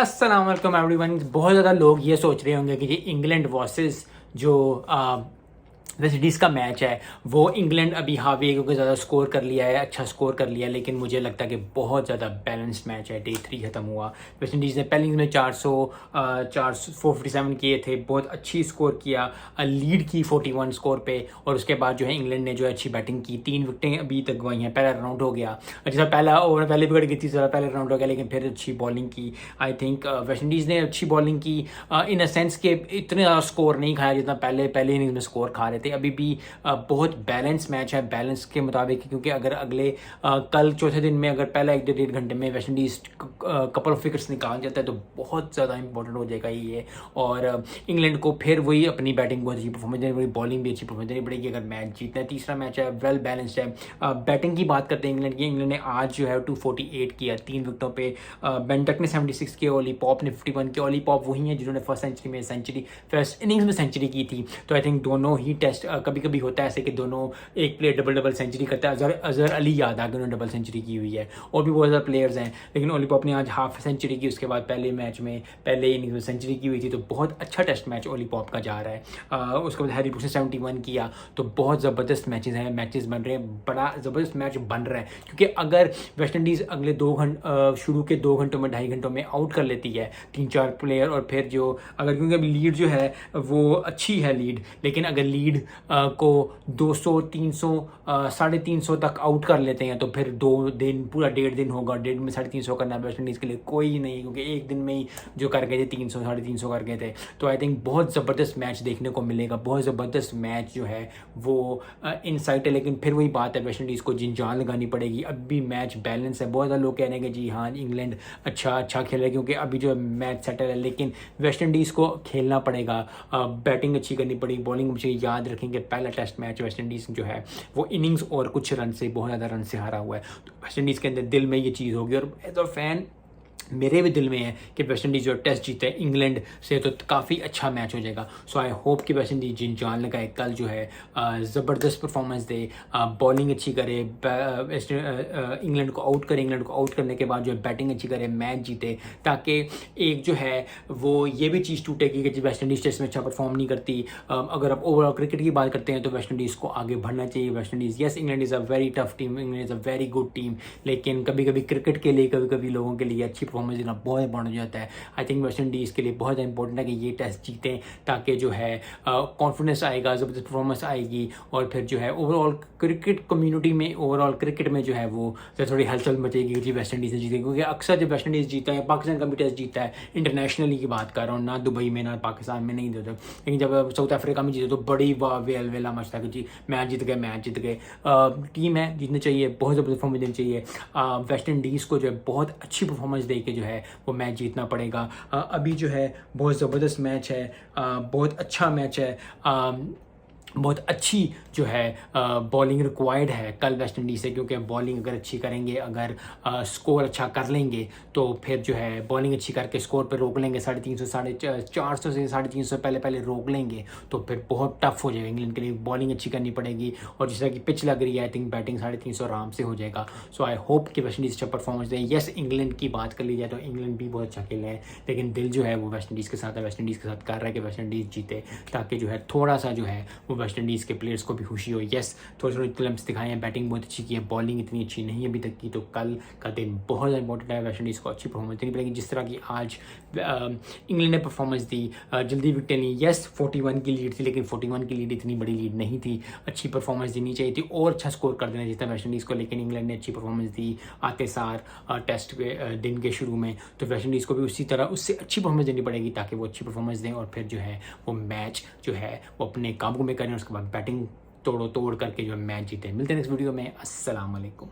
अस्सलाम वालेकुम एवरीवन। बहुत ज़्यादा लोग ये सोच रहे होंगे कि जी इंग्लैंड वर्सेस जो वेस्ट इंडीज़ का मैच है वो इंग्लैंड अभी हावी है क्योंकि ज़्यादा स्कोर कर लिया है, अच्छा स्कोर कर लिया है, लेकिन मुझे लगता है कि बहुत ज़्यादा बैलेंस्ड मैच है। डे 3 ख़त्म हुआ, वेस्ट इंडीज़ ने पहले इनिंग्स में 457 किए थे, बहुत अच्छी स्कोर किया, लीड की 41 स्कोर पे, और उसके बाद जो है इंग्लैंड ने जो है अच्छी बैटिंग की, 3 विकेटें अभी तक गई हैं, पहला रन आउट हो गया, जैसा पहला ओवर पहले विकेट गिरी थी ज़रा पहले रन आउट हो गया, लेकिन फिर अच्छी बॉलिंग की। आई थिंक वेस्ट इंडीज़ ने अच्छी बॉलिंग की इन अ सेंस के इतने ज़्यादा स्कोर नहीं खाया जितना पहले इनिंग्स में स्कोर खा रहे थे। अभी भी बहुत बैलेंस मैच है, बैलेंस के मुताबिक, क्योंकि अगर अगले कल चौथे दिन में अगर पहला 1 घंटे में West Indies couple of wickets निकाल जाता है तो बहुत ज़्यादा इंपॉर्टेंट हो जाएगा ये। और इंग्लैंड को फिर वही अपनी बैटिंग बहुत अच्छी परफॉर्मेंस देनी पड़ेगी, बॉलिंग भी अच्छी परफॉर्मेंस देनी पड़ेगी अगर मैच जीतना है। तीसरा मैच है वेल बैलेंस्ड है। बैटिंग की बात करते हैं इंग्लैंड की, इंग्लैंड ने आज जो है 248 किया 3 विकेटों पे। बेंटक ने 76 किया, ओली पॉप ने 51 किया। ओली पॉप वही है जिन्होंने फर्स्ट इनिंग्स में सेंचुरी की थी। तो आई थिंक दोनों ही टेस्ट कभी कभी होता है ऐसे कि दोनों एक प्लेयर डबल सेंचुरी करता है। अजहर अली याद आ गया, उन्होंने डबल सेंचुरी की हुई है, और भी बहुत ज़्यादा प्लेयर्स हैं, लेकिन ओली पॉप ने आज हाफ सेंचुरी की, उसके बाद पहले मैच में पहले इनिंग्स में सेंचुरी की हुई थी। तो बहुत अच्छा टेस्ट मैच ओली पॉप का जा रहा है। उसके बाद हैरी ब्रूक्स ने 71 किया। तो बहुत ज़बरदस्त मैचेस बन रहे हैं, बड़ा ज़बरदस्त मैच बन रहा है, क्योंकि अगर वेस्ट इंडीज़ अगले शुरू के 2 घंटों में 2.5 घंटों में आउट कर लेती है 3-4 प्लेयर, और फिर जो अगर क्योंकि अभी लीड जो है वो अच्छी है लीड, लेकिन अगर लीड को 200 300 350 तक आउट कर लेते हैं तो फिर 2 दिन पूरा 1.5 दिन होगा, 1.5 में 350 करना वेस्ट इंडीज़ के लिए कोई नहीं, क्योंकि एक दिन में ही जो कर गए थे 300 350 कर गए थे। तो आई थिंक बहुत ज़बरदस्त मैच देखने को मिलेगा, बहुत ज़बरदस्त मैच जो है वो इनसाइट है। लेकिन फिर वही बात है, वेस्ट इंडीज़ को जिन जान लगानी पड़ेगी। अब भी मैच बैलेंस है, बहुत ज़्यादा लोग कह रहे हैं कि जी हाँ इंग्लैंड अच्छा खेल रहा है क्योंकि अभी जो मैच सेटल है, लेकिन वेस्ट इंडीज़ को खेलना पड़ेगा, बैटिंग अच्छी करनी पड़ेगी, बॉलिंग मुझे याद रखेंगे पहला टेस्ट मैच वेस्ट इंडीज़ जो है वो इनिंग्स और कुछ रन से, बहुत ज़्यादा रन से हारा हुआ है। तो वेस्ट इंडीज़ के अंदर दिल में ये चीज़ होगी, और एज अ फैन मेरे भी दिल में है कि वेस्ट इंडीज़ जो टेस्ट जीते इंग्लैंड से तो काफ़ी अच्छा मैच हो जाएगा। सो आई होप कि वेस्ट इंडीज़ जिन जान लगाए कल जो है ज़बरदस्त परफॉर्मेंस दे, बॉलिंग अच्छी करे, इंग्लैंड को आउट करे, इंग्लैंड को आउट करने के बाद जो है बैटिंग अच्छी करे, मैच जीते, ताकि एक जो है वो ये भी चीज़ टूटेगी कि वेस्ट इंडीज़ टेस्ट में अच्छा परफॉर्म नहीं करती। अगर आप ओवरऑल क्रिकेट की बात करते हैं तो वेस्ट इंडीज़ को आगे बढ़ना चाहिए। West Indies, yes England is a very tough team, England is a very good team, लेकिन कभी कभी क्रिकेट के लिए, कभी कभी लोगों के लिए अच्छी परफॉर्मेंस देना बहुत इंपॉर्टेंट हो जाता है। आई थिंक वेस्ट इंडीज़ के लिए बहुत इंपॉर्टेंट है कि ये टेस्ट जीतें, ताकि जो है कॉन्फिडेंस आएगा, ज़बरदस्त परफॉर्मेंस आएगी, और फिर जो है ओवरऑल क्रिकेट कम्युनिटी में, ओवरऑल क्रिकेट में जो है वो थोड़ी हलचल मचेगी कि वेस्ट इंडीज़ ने जीतेगी। क्योंकि अक्सर जब वेस्ट इंडीज़ जीता है, पाकिस्तान का भी टेस्ट जीता है, इंटरनेशनली की बात कर रहा हूँ, ना दुबई में ना पाकिस्तान में नहीं देते, लेकिन जब साउथ अफ्रीका में जीते तो बड़ी वेला मचता कि जी मैच जीत गए। टीम है, जीतनी चाहिए, बहुत ज़बरदस्त परफॉर्मेंस देनी चाहिए। वेस्ट इंडीज़ को जो है बहुत अच्छी परफॉर्मेंस दे के जो है वो मैच जीतना पड़ेगा। अभी जो है बहुत ज़बरदस्त मैच है, बहुत अच्छा मैच है, बहुत अच्छी जो है बॉलिंग रिक्वायर्ड है कल वेस्ट इंडीज़ से, क्योंकि बॉलिंग अगर अच्छी करेंगे, अगर स्कोर अच्छा कर लेंगे तो फिर जो है बॉलिंग अच्छी करके स्कोर पे रोक लेंगे, 350 450 से 350 पहले रोक लेंगे तो फिर बहुत टफ हो जाएगा इंग्लैंड के लिए। बॉलिंग अच्छी करनी पड़ेगी, और जिस तरह की पिच लग रही है आई थिंक बैटिंग 350 आराम से हो जाएगा। सो आई होप कि वेस्ट इंडीज़ अच्छा परफॉर्मेंस दें। येस इंग्लैंड की बात कर ली जाए तो इंग्लैंड भी बहुत अच्छा खेल है, लेकिन दिल जो है वो वेस्ट इंडीज़ के साथ है, वेस्ट इंडीज़ के साथ कर रहा है कि वेस्ट इंडीज़ जीते, ताकि जो है थोड़ा सा जो है वो वेस्ट इंडीज़ के प्लेयर्स को भी खुशी हो। यस थोड़े ग्लिम्स दिखाए हैं, बैटिंग बहुत अच्छी की है, बॉलिंग इतनी अच्छी नहीं अभी तक की, तो कल का दिन बहुत इंपॉर्टेंट है, वेस्ट इंडीज़ को अच्छी परफॉर्मेंस देनी पड़ेगी जिस तरह की आज इंग्लैंड ने परफॉर्मेंस दी, जल्दी विकेट ली। यस 41 की लीड थी, लेकिन 41 की लीड इतनी बड़ी लीड नहीं थी, अच्छी परफॉर्मेंस देनी चाहिए थी और अच्छा स्कोर कर देना चाहिए था वेस्ट इंडीज़ को, लेकिन इंग्लैंड ने अच्छी परफॉर्मेंस दी आते सार टेस्ट के दिन के शुरू में। तो वेस्ट इंडीज़ को भी उसी तरह उससे अच्छी परफॉर्मेंस देनी पड़ेगी ताकि वो अच्छी परफॉर्मेंस दें और फिर जो है वो मैच जो है वो अपने काबू में करें, उसके बाद बैटिंग तोड़ करके जो है मैच जीते। मिलते हैं नेक्स्ट वीडियो में। अस्सलाम वालेकुम।